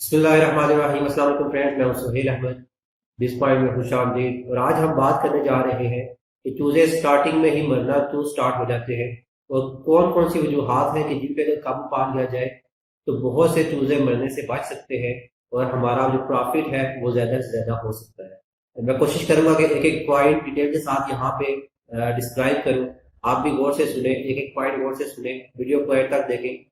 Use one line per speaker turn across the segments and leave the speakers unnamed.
बिस्मिल्लाहिर्रहमानिर्रहीम। अस्सलाम वालेकुम फ्रेंड्स, मैं हूं सुहेल अहमद। बिस पॉइंट में खुशामदीद। और आज हम बात करने जा रहे हैं कि चूजे स्टार्टिंग में ही मरना क्यों स्टार्ट हो जाते हैं और कौन कौन सी वजूहात हैं कि जिन पे अगर काबू पा लिया जाए तो बहुत से चूजे मरने से बच सकते हैं और हमारा जो प्रॉफिट है वो ज़्यादा से ज़्यादा हो सकता है। और मैं कोशिश करूंगा कि एक एक पॉइंट डिटेल के साथ यहाँ पे डिस्क्राइब करूँ। आप भी गौर से सुने, एक एक पॉइंट गौर से सुने, वीडियो को एंड तक देखें।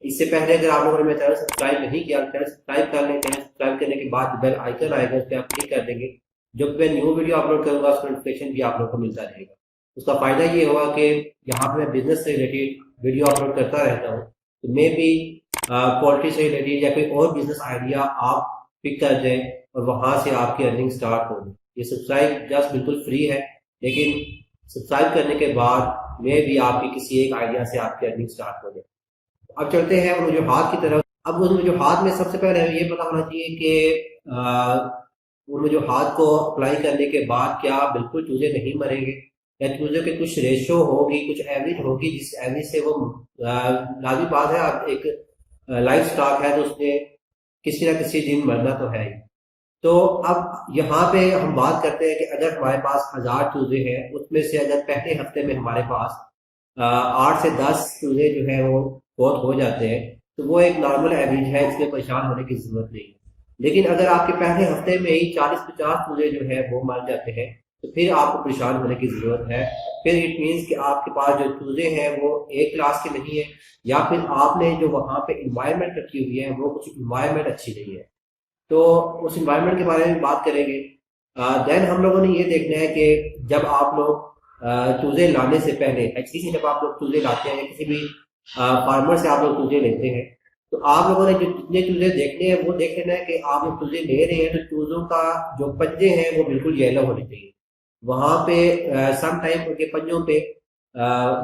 इससे पहले अगर आप लोगों ने मेरा चैनल सब्सक्राइब नहीं किया, चैनल सब्सक्राइब कर लेते हैं। सब्सक्राइब करने के बाद बेल आइकन आएगा, उस पर आप क्लिक कर देंगे। जब मैं न्यू वीडियो अपलोड करूंगा उसका नोटिफिकेशन भी आप लोगों को मिलता रहेगा। उसका फायदा ये होगा कि यहाँ पे मैं बिजनेस से रिलेटेड वीडियो अपलोड करता रहता हूँ, तो मे भी पोल्ट्री से रिलेटेड या कोई और बिजनेस आइडिया आप पिक कर दें और वहां से आपकी अर्निंग स्टार्ट हो। ये सब्सक्राइब जस्ट बिल्कुल फ्री है, लेकिन सब्सक्राइब करने के बाद में भी आपकी किसी एक आइडिया से आपकी अर्निंग स्टार्ट हो जाए। अब चलते हैं उन वजूहात की तरफ। अब उन वजूहात में सबसे पहले हमें ये पता होना चाहिए कि उन वजूहात को अप्लाई करने के बाद क्या बिल्कुल चूजे नहीं मरेंगे, या चूजे की कुछ रेशो होगी, कुछ एवरेज होगी जिस एवरेज से वो लाजमी बात है। आप एक लाइफ स्टॉक है तो उसमें किसी ना किसी दिन मरना तो है ही। तो अब यहाँ पे हम बात करते हैं कि अगर हमारे पास 1000 चूजे हैं, उसमें से अगर पहले हफ्ते में हमारे पास 8 से 10 चूजे जो है वो बहुत हो जाते हैं, तो वो एक नॉर्मल एवरेज है, इसमें परेशान होने की जरूरत नहीं है। लेकिन अगर आपके पहले हफ्ते में ही 40-50 चूजे जो है वो मर जाते हैं, तो फिर आपको परेशान होने की जरूरत है। फिर इट मीन्स कि आपके पास जो चूजे हैं वो एक क्लास के नहीं है, या फिर आपने जो वहाँ पे इन्वायरमेंट रखी हुई है वो कुछ इन्वायरमेंट अच्छी नहीं है। तो उस इन्वायरमेंट के बारे में बात करेंगे। देन हम लोगों ने ये देखना है कि जब आप लोग चूजे लाने से पहले, एक्चुअली से जब आप लोग चूजे लाते हैं या किसी भी फार्मर से आप लोग चूजे लेते हैं, तो आप लोगों ने जो जितने चूजे देखने हैं वो देख लेना है कि आप जब चूजे ले रहे हैं तो चूजों का जो पंजे हैं वो बिल्कुल येलो होने चाहिए। वहां पे सम टाइम उनके पंजों पे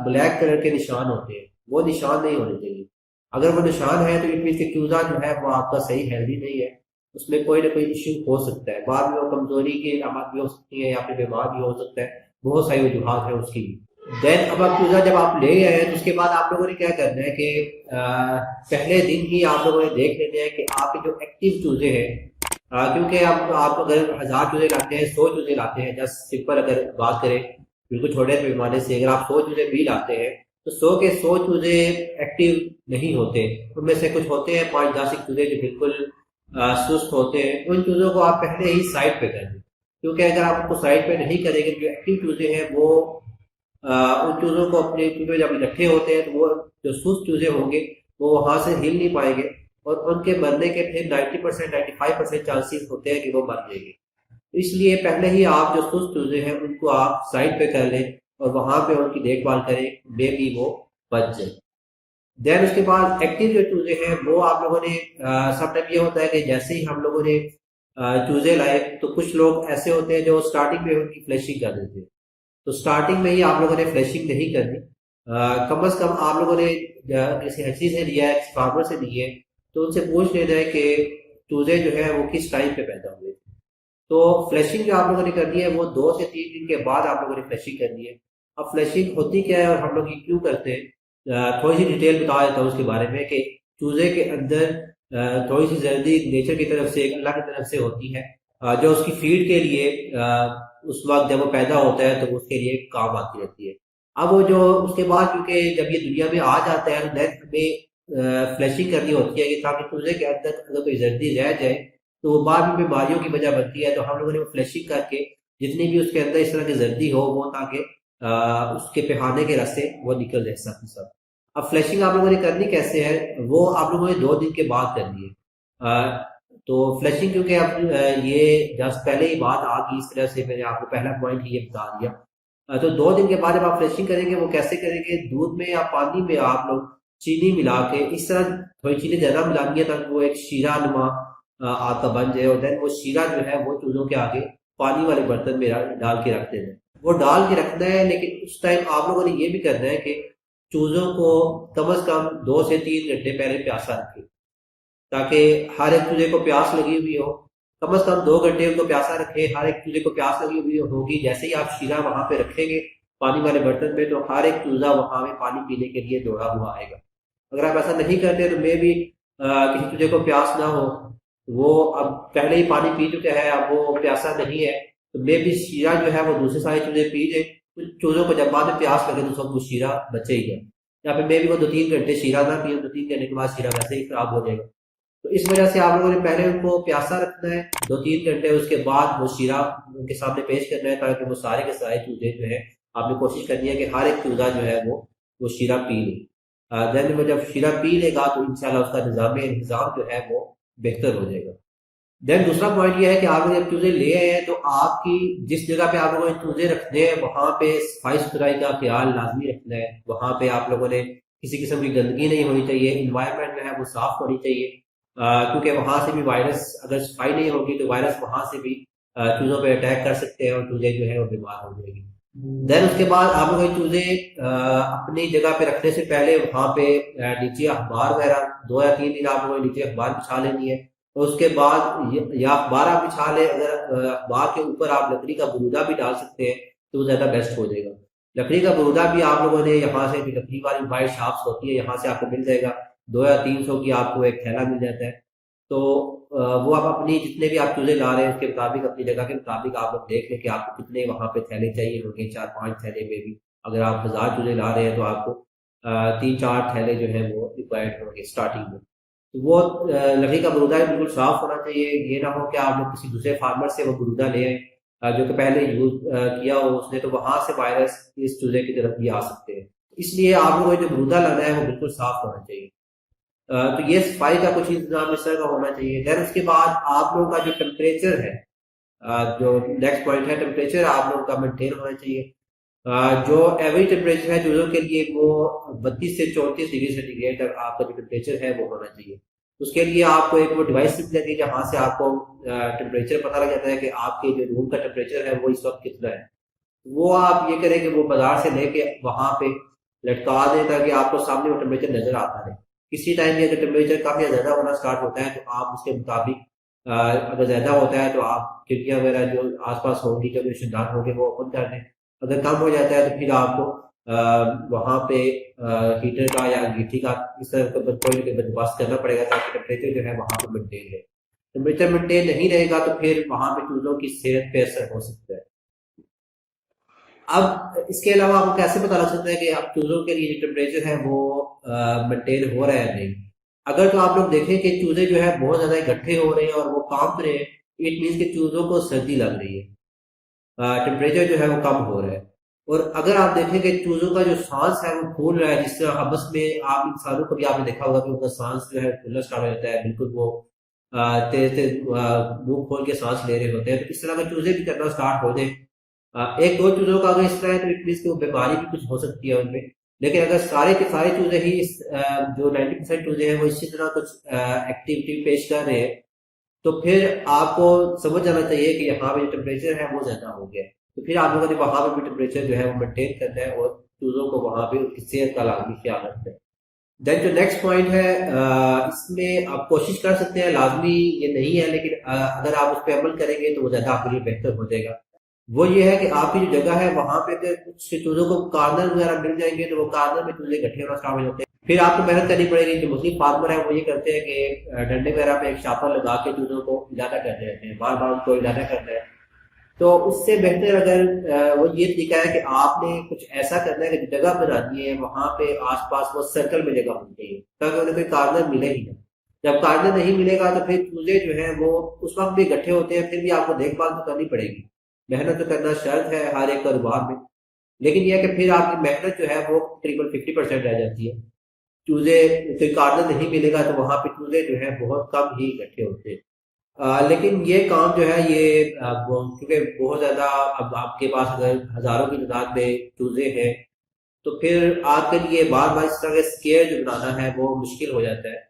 ब्लैक कलर के निशान होते हैं, वो निशान नहीं होने चाहिए। अगर वो निशान है तो इट मीन कि चूजा जो है वो आपका सही हेल्दी नहीं है, उसमें कोई ना कोई इश्यू हो सकता है। बाद में वो कमजोरी की अलामत भी हो सकती है या फिर बीमार भी हो सकता है, बहुत सारी वजूहत है उसकी भी। देन अब आप चूजा जब आप ले आए हैं तो उसके बाद आप लोगों ने क्या करना है कि पहले दिन ही आप लोगों ने देख लेना है कि आपके जो एक्टिव चूजे हैं, क्योंकि आप अगर 1000 चूजे लाते हैं, 100 चूजे लाते हैं, जस्ट सिंपल अगर बात करें बिल्कुल छोटे पैमाने से, अगर आप 100 चूजे भी लाते हैं तो 100 के 100 चूजे एक्टिव नहीं होते। उनमें से कुछ होते हैं 5-10 चूजे जो बिल्कुल सुस्त होते हैं। उन चूजों को आप पहले ही साइड पे कर दें, क्योंकि अगर आप उनको साइड पे नहीं करेंगे, जो एक्टिव चूजे हैं वो उन चूजों को अपने चूजे जब इकट्ठे होते हैं तो वो जो सुस्त चूजे होंगे वो वहां से हिल नहीं पाएंगे, और उनके मरने के फिर 90% 95% चांसेस होते हैं कि वो मर जाएंगे। तो इसलिए पहले ही आप जो सुस्त चूजे हैं उनको आप साइड पे कर लें और वहां पे उनकी देखभाल करें, मे भी वो बच जाए। देन उसके बाद एक्टिव जो चूजे हैं वो आप लोगों ने सब टाइम ये होता है कि जैसे ही हम लोगों ने चूजे लाए तो कुछ लोग ऐसे होते हैं जो स्टार्टिंग में उनकी फ्लैशिंग कर देते हैं। तो स्टार्टिंग में ही आप लोगों ने फ्लैशिंग नहीं करनी। कम से कम आप लोगों ने किसी हसी से लिया है, किसी फार्मर से लिए, तो उनसे पूछ लेना है कि चूजे जो है वो किस टाइम पे पैदा हुए। तो फ्लैशिंग जो आप लोगों ने करनी है वो 2 से 3 दिन के बाद आप लोगों ने फ्लैशिंग करनी है। अब फ्लैशिंग होती क्या है और हम लोग ये क्यों करते हैं, थोड़ी सी डिटेल बता देता हूँ उसके बारे में कि चूजे के अंदर थोड़ी सी जल्दी नेचर की तरफ से, अल्लाह की तरफ से होती है, जो उसकी फीड के लिए उस वक्त जब वो पैदा होता है तो उसके लिए काम आती रहती है। अब वो जो उसके बाद क्योंकि जब ये दुनिया में आ जाता है तो नेक्स्ट हमें फ्लैशिंग करनी होती है कि ताकि चूजे के अंदर अगर कोई जल्दी रह जाए तो वो बाद में बीमारियों की वजह बनती है। तो हम लोगों ने वो फ्लैशिंग करके जितनी भी उसके अंदर इस तरह की जल्दी हो वो, ताकि उसके पिहाने के रास्ते वो निकल जाए सब। अब फ्लैशिंग आप लोगों ने करनी कैसे है, वो आप लोगों ने 2 दिन के बाद करनी है। तो फ्लैशिंग क्योंकि अब ये जस्ट पहले ही बात आ गई, इस तरह से मैंने आपको पहला पॉइंट ही ये बता दिया। तो 2 दिन के बाद जब आप फ्लैशिंग करेंगे वो कैसे करेंगे, दूध में या पानी में आप लोग चीनी मिला के, इस तरह थोड़ी चीनी ज्यादा मिलानी है ताकि वो एक शीरा नुमा आपका बन जाए। और देन वो शीरा जो है वो चूजों के आगे पानी वाले बर्तन में डाल के रख देना है। वो डाल के रखना है, लेकिन उस टाइम आप लोगों ने ये भी करना है कि चूजों को कम से कम 2 से 3 घंटे पहले प्यासा रखें, ताकि हर एक चूजे को प्यास लगी हुई हो। कम से कम 2 घंटे उनको प्यासा रखे, हर एक चूजे को प्यास लगी हुई होगी। जैसे ही आप शीरा वहां पे रखेंगे पानी वाले बर्तन में, तो हर एक चूजा वहां में पानी पीने के लिए दौड़ा हुआ आएगा। अगर आप ऐसा नहीं करते तो मे भी किसी चूजे को प्यास ना हो, वो अब पहले ही पानी पी चुके हैं, अब वो प्यासा नहीं है, तो मे भी शीरा जो है वो दूसरे सारे चूजे पी जाए। कुछ चूजों को जब बाद में प्यास लगे तो सब वो शीरा बचेगा, या फिर मे भी वो 2-3 घंटे शीरा ना पिए, 2-3 घंटे के बाद शीरा वैसे ही खराब हो जाएगा। तो इस वजह से आप लोगों ने पहले उनको प्यासा रखना है 2-3 घंटे, उसके बाद वो शीरा उनके सामने पेश करना है, ताकि वो सारे के सारे चूजे जो है, आपने कोशिश करनी है कि हर एक चूजा जो है वो शीरा पी ले। देन वो जब शीरा पी लेगा तो इंशाल्लाह उसका निज़ाम जो है वो बेहतर हो जाएगा। देन दूसरा पॉइंट ये है कि आप लोग जब चूजे ले आए हैं तो आपकी जिस जगह पे आप लोगों ने चूजे रखने हैं वहां पे सफाई सुथराई का ख्याल लाजमी रखना है। वहां पे आप लोगों ने किसी किस्म की गंदगी नहीं होनी चाहिए, इन्वायरमेंट जो है वो साफ होनी चाहिए, क्योंकि वहां से भी वायरस, अगर सफाई नहीं होगी तो वायरस वहां से भी चूजों पे अटैक कर सकते हैं और चूजे जो है वो बीमार हो जाएंगे। देन उसके बाद आप लोग चूजे अपनी जगह पे रखने से पहले वहां पे नीचे अखबार वगैरह 2 या 3 दिन आप लोगों ने नीचे अखबार बिछा लेनी है। और उसके बाद या अखबार आप बिछा ले, अगर अखबार के ऊपर आप लकड़ी का बुरूदा भी डाल सकते हैं तो वो ज्यादा बेस्ट हो जाएगा। लकड़ी का बुरूदा भी आप लोगों ने यहाँ से, लकड़ी वाली वाइट शाफ्स होती है, यहाँ से आपको मिल जाएगा, 2 या 300 की आपको एक थैला मिल जाता है। तो वो आप अपनी जितने भी आप चूजे ला रहे हैं उसके मुताबिक, अपनी जगह के मुताबिक आप लोग देख लें कि आपको कितने वहां पे थैले चाहिए होंगे। 4-5 थैले में भी, अगर आप 1000 चूजे ला रहे हैं तो आपको 3-4 थैले जो है वो रिक्वायर्ड होंगे स्टार्टिंग में। तो वो लकड़ी का बरूदा बिल्कुल साफ होना चाहिए। ये ना हो कि आप लोग किसी दूसरे फार्मर से वो बरूदा ले आए जो कि पहले यूज किया हो उसने, तो वहां से वायरस इस चूजे की तरफ भी आ सकते हैं। इसलिए आप लोगों को जो बरूदा लाना है वो बिल्कुल साफ होना चाहिए। तो ये सफाई का कुछ इंतजाम इस तरह का होना चाहिए। देन उसके बाद आप लोगों का जो टेम्परेचर है, जो नेक्स्ट पॉइंट है, टेम्परेचर आप लोगों का मेंटेन होना चाहिए। जो एवरेज टेम्परेचर है चूजों के लिए वो 32 से 34 डिग्री सेंटीग्रेड तक आपका जो टेम्परेचर है वो होना चाहिए। उसके लिए आपको एक वो डिवाइस मिल जाती है जहाँ से आपको टेम्परेचर पता लग जाता है कि आपके जो रूम का टेम्परेचर है वो इस वक्त कितना है। वो आप ये करें कि वो बाजार से लेके वहां पे लटका दें ताकि आपको सामने वो टेम्परेचर नजर आता रहे। किसी टाइम भी अगर टेम्परेचर काफी ज्यादा होना स्टार्ट होता है तो आप उसके मुताबिक, अगर ज्यादा होता है तो आप खिड़कियां वगैरह जो आसपास होंगी, जो रोशनदान होंगे, वो ओपन कर दें। अगर कम हो जाता है तो फिर आपको वहां पे हीटर का या अंगीठी का इस तरह का कोई बंदोबस्त करना पड़ेगा ताकि टेम्परेचर जो है वहां पे मेंटेन रहे। टेम्परेचर मेंटेन नहीं रहेगा तो फिर वहां पे चूजों की सेहत पे असर हो सकता है। अब इसके अलावा आपको कैसे पता लग सकता है कि आप चूजों के लिए टेम्परेचर है वो मेंटेन हो रहा है नहीं। अगर तो आप लोग देखें कि चूजे जो है बहुत ज्यादा इकट्ठे हो रहे हैं और वो कांप रहे हैं, इट मीन्स कि चूजों को सर्दी लग रही है, टेम्परेचर जो है वो कम हो रहा है। और अगर आप देखें कि चूजों का जो सांस है वो फूल रहा है, जिस तरह आपस में आप इंसानों को भी आपने देखा होगा कि उनका सांस जो है फूलना स्टार्ट हो जाता है, बिल्कुल वो तेज तेज मुंह खोल के सांस ले रहे होते हैं। तो इस तरह का चूजे भी करना स्टार्ट हो जाए, 1-2 चूजों का अगर इस तरह है तो इट मीन्स कि वो बीमारी भी कुछ हो सकती है उनमें। लेकिन अगर सारे के सारे चूजे ही जो 90% चूजे हैं वो इसी तरह कुछ एक्टिविटी पेश कर रहे हैं, तो फिर आपको समझ जाना चाहिए कि यहाँ पे जो टेम्परेचर है वो ज्यादा हो गया है। तो फिर आप लोगों ने वहां पे भी टेम्परेचर जो है वो मेंटेन करना है और चूजों को वहां पे उनकी सेहत का लाजमी ख्याल रखना है। देन जो नेक्स्ट पॉइंट है, इसमें आप कोशिश कर सकते हैं, लाजमी ये नहीं है लेकिन अगर आप उस पर अमल करेंगे तो वो ज्यादा आपके लिए बेहतर हो जाएगा। वो ये है कि आपकी जो जगह है वहां पे अगर कुछ चूजों को कार्नर वगैरह मिल जाएंगे तो वो कार्नर में चूजे इकट्ठे होना स्टार्ट हो जाते हैं। फिर आपको मेहनत करनी पड़ेगी। जो मुस्लिम फार्मर है वो ये करते हैं कि डंडे वगैरह पे एक शापर लगा के चूजों को इलादा करते रहते हैं, बार बार उनको इलादा करना है। तो उससे बेहतर अगर वो ये तरीका है कि आपने कुछ ऐसा करना है कि जगह बनानी है वहां पे आसपास वो सर्कल में जगह होनी चाहिए ताकि उन्हें कोई कार्नर मिले ही ना। जब कार्नर नहीं मिलेगा तो फिर चूजे जो है वो उस वक्त भी इकट्ठे होते हैं, फिर भी आपको देखभाल तो करनी पड़ेगी। मेहनत तो करना शर्त है हर एक कारोबार में, लेकिन यह है कि फिर आपकी मेहनत जो है वो तकरीबन 50% रह जाती है। चूजे कोई कार्नर नहीं मिलेगा तो वहां पे चूजे जो है बहुत कम ही इकट्ठे होते हैं। लेकिन ये काम जो है ये क्योंकि बहुत ज्यादा, अब आपके पास अगर हजारों की तादाद में चूजे हैं तो फिर आपके लिए बार बार इस तरह के स्केयर जो बनाना है वो मुश्किल हो जाता है।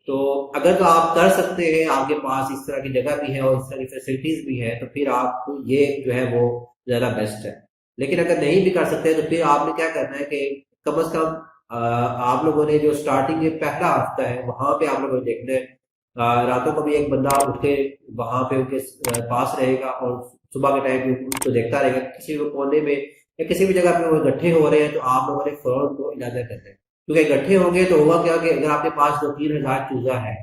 तो अगर तो आप कर सकते हैं, आपके पास इस तरह की जगह भी है और इस तरह की फैसिलिटीज भी है, तो फिर आप ये जो है वो ज्यादा बेस्ट है। लेकिन अगर नहीं भी कर सकते तो फिर आपने क्या करना है कि कम से कम आप लोगों ने जो स्टार्टिंग में पहला हफ्ता है वहां पे आप लोगों ने देखना है, रातों को भी एक बंदा उठ के वहां पे उनके पास रहेगा और सुबह के टाइम भी उनको देखता रहेगा। किसी भी कोने में या किसी भी जगह पे वो इकट्ठे हो रहे हैं तो आप लोगों ने फौरन को इजाजत करना है, क्योंकि इकट्ठे होंगे तो होगा क्या कि अगर आपके पास 2-3 हजार चूजा है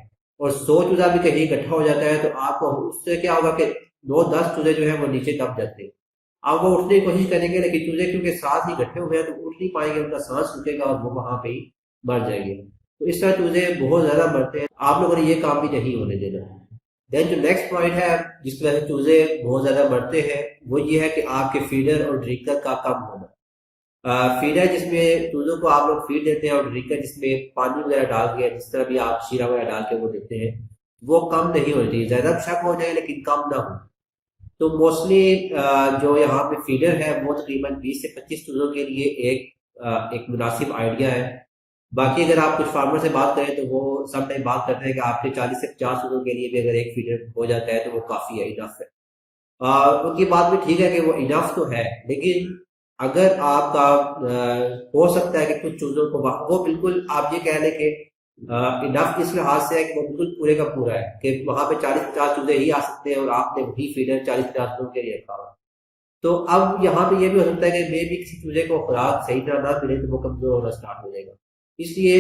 और 100 चूजा भी कहीं इकट्ठा हो जाता है तो आपको उससे क्या होगा कि 9-10 चूजे जो है वो नीचे दब जाते हैं। आप वो उठने की कोशिश करेंगे लेकिन चूजे क्योंकि साथ ही इकट्ठे हुए हैं तो उठ नहीं पाएंगे, उनका सांस रुकेगा और वो वहां पे ही मर जाएंगे। तो इस तरह चूजे बहुत ज्यादा मरते हैं, आप लोगों ने ये काम भी नहीं होने देना। देन जो नेक्स्ट पॉइंट है जिस वजह से चूजे बहुत ज्यादा मरते हैं वो ये है कि आपके फीडर और ड्रिंकर का कम होना। फीडर जिसमें चूजों को आप लोग फीड देते हैं और ड्रिंकर जिसमें पानी वगैरह डाल के, जिस तरह भी आप शीरा वगैरह डाल के वो देते हैं, वो कम नहीं होनी चाहिए। ज्यादा शक हो जाए लेकिन कम ना हो। तो मोस्टली जो यहाँ पे फीडर है वो तकरीबन 20 से 25 चूजों के लिए एक मुनासिब आइडिया है। बाकी अगर आप कुछ फार्मर से बात करें तो वो सब टाइम बात करते हैं कि आपके 40 से 50 चूजों के लिए भी अगर एक फीडर हो जाता है तो वो काफी है, इनफ है। उनकी बात भी ठीक है कि वो इनफ तो है, लेकिन अगर आपका हो सकता है कि कुछ चूजों को वो बिल्कुल आप ये कह लें कि इनफ इस लिहाज से है कि वो बिल्कुल पूरे का पूरा है कि वहां पे 40-50 चूजे ही आ सकते हैं और आपने वही फीडर 40-50 चूजों के लिए रखा हुआ। तो अब यहाँ पे ये भी हो सकता है कि मे भी किसी चूजे को खुराक सही तरह ना मिले तो वो कमजोर होना स्टार्ट हो जाएगा। इसलिए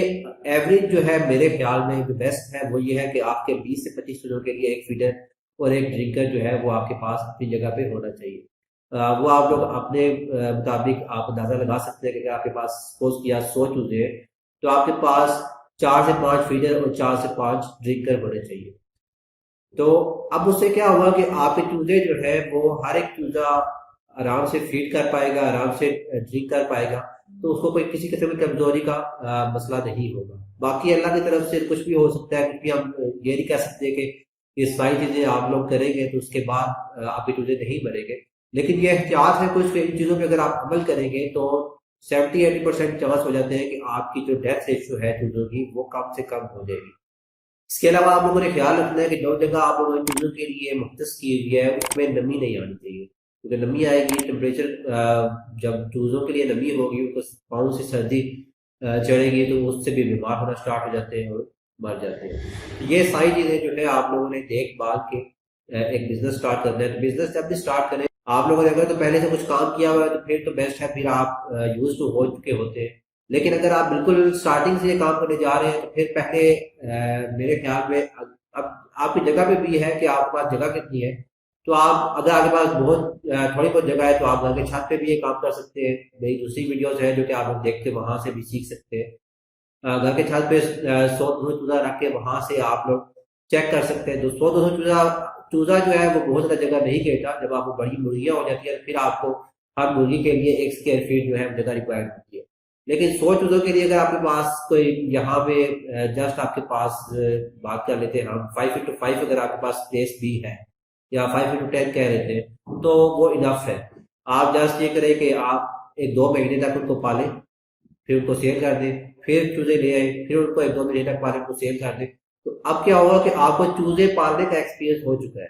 एवरेज जो है मेरे ख्याल में जो बेस्ट है वो ये है कि आपके 20 से 25 चूजों के लिए एक फीडर और एक ड्रिंकर जो है वो आपके पास अपनी जगह पे होना चाहिए। वो आप लोग अपने मुताबिक आप अंदाजा लगा सकते हैं कि अगर आपके पास सपोज किया 100 चूजे तो आपके पास 4 से 5 फीडर और 4 से 5 ड्रिंकर होने चाहिए। तो अब उससे क्या हुआ कि आपके चूजे जो है वो हर एक चूजा आराम से फीड कर पाएगा, आराम से ड्रिंक कर पाएगा, तो उसको कोई किसी किस्म की कमजोरी का मसला नहीं होगा। बाकी अल्लाह की तरफ से कुछ भी हो सकता है, कुछ भी हम ये नहीं कह सकते कि ये सारी चीजें आप लोग करेंगे तो उसके बाद आपके चूजे नहीं मरेंगे, लेकिन ये एहतियात है कुछ इन चीजों पे अगर आप अमल करेंगे तो 70-80% चांस हो जाते हैं कि आपकी जो डेथ रेशियो है चूजों की वो कम से कम हो जाएगी। इसके अलावा आप लोगों ने ख्याल रखना है कि जो जगह आप लोगों ने चीजों के लिए मुख्तस की हुई है उसमें नमी नहीं आनी चाहिए, क्योंकि नमी आएगी, टेम्परेचर जब चूजों के लिए नमी होगी उनको पाँव से सर्दी चढ़ेगी तो उससे भी बीमार होना स्टार्ट हो जाते हैं और मर जाते हैं। ये सारी चीजें जो है आप लोगों ने देखभाल के एक बिजनेस स्टार्ट करना है। तो बिजनेस जब भी स्टार्ट करें आप लोगों ने अगर तो पहले से कुछ काम किया हुआ है तो फिर तो बेस्ट है, फिर आप यूज टू हो चुके होते हैं। लेकिन अगर आप बिल्कुल स्टार्टिंग से ये काम करने जा रहे हैं तो फिर पहले मेरे ख्याल में अब आपकी जगह पे भी है कि आपके पास जगह कितनी है। तो आप अगर आपके पास बहुत थोड़ी बहुत जगह है तो आप घर के छत पे भी ये काम कर सकते हैं। मेरी दूसरी वीडियोस है जो कि आप लोग देखते हैं, वहां से भी सीख सकते हैं। घर के छत पे 100-200 चूजा रख के वहां से आप लोग चेक कर सकते हैं। तो 100-200 चूजा चूजा जो है वो बहुत ज़्यादा जगह नहीं घेरता। जब आपको बड़ी मुर्गियां हो जाती है फिर आपको हर मुर्गी के लिए 1 स्क्वायर फीट जो है जगह रिक्वायर्ड होती है। लेकिन 100 चूजों के लिए अगर आपके पास कोई यहाँ पे जस्ट आपके पास बात कर लेते हैं हम 5x5 अगर आपके पास स्पेस भी है या 5x10 कह लेते हैं तो वो इनफ है। आप जस्ट ये करें कि आप 1-2 महीने तक उनको पालें, फिर उनको सेल कर दें, फिर चूजे ले आए, फिर उनको 1-2 महीने तक पालें, उनको सेल कर दें। तो अब क्या होगा कि आपको चूजे पालने का एक्सपीरियंस हो चुका है।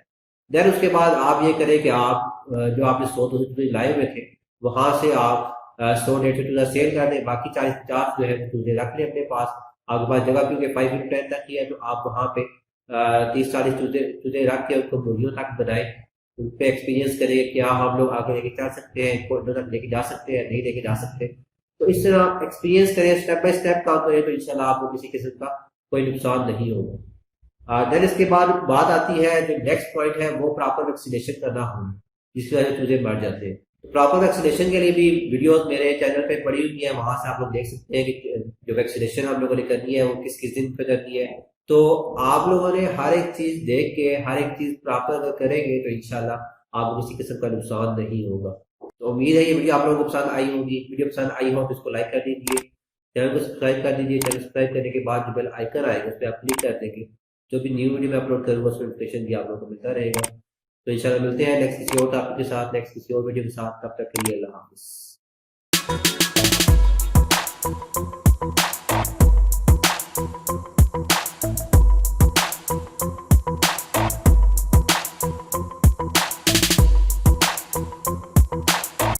देन उसके बाद आप ये करें कि आप जो आपने 100-200 चूजे लाए हुए थे वहां से आप 100-150 चूजा सेल कर दें, बाकी 40-50 जो है चूजे रख लें अपने पास। आपके पास जगह क्योंकि 5x10 तक की है तो आप वहां पे 30-40 चूजे रख के उनको मुर्गियों तक बनाए, उन पे एक्सपीरियंस करें क्या हम लोग आगे लेके चल सकते हैं, इनको तक लेके जा सकते हैं, नहीं लेके जा सकते। तो इस तरह एक्सपीरियंस करें, स्टेप बाय स्टेप काम करें तो इंशाल्लाह आपको किसी किस्म का कोई नुकसान नहीं होगा। देन इसके बाद बात आती है जो नेक्स्ट पॉइंट है वो प्रॉपर वैक्सीनेशन करना होगा, जिसकी वजह से चूजे मर जाते हैं। तो प्रॉपर वैक्सीनेशन के लिए भी वीडियोस मेरे चैनल पे पड़ी हुई है, वहां से आप लोग देख सकते हैं कि जो वैक्सीनेशन हम लोगों ने करनी है वो किस किस दिन पे करनी है। तो आप लोगों ने हर एक चीज देख के हर एक चीज प्रॉपर अगर करेंगे तो इंशाल्लाह आपको किसी किस्म का नुकसान नहीं होगा। तो उम्मीद है ये वीडियो आप लोगों को पसंद आई होगी। वीडियो पसंद आई हो तो इसको लाइक कर दीजिए, चैनल को सब्सक्राइब कर दीजिए। चैनल सब्सक्राइब करने के बाद जो बेल आइकन आएगा उस पर आप क्लिक कर देंगे, जो भी न्यू वीडियो में अपलोड करूँगा उसमें नोटिफिकेशन भी आप लोगों को मिलता रहेगा। तो इंशाल्लाह मिलते हैं नेक्स्ट किसी और टॉपिक के साथ, नेक्स्ट किसी और वीडियो के साथ। तब तक के लिए अल्लाह हाफिज।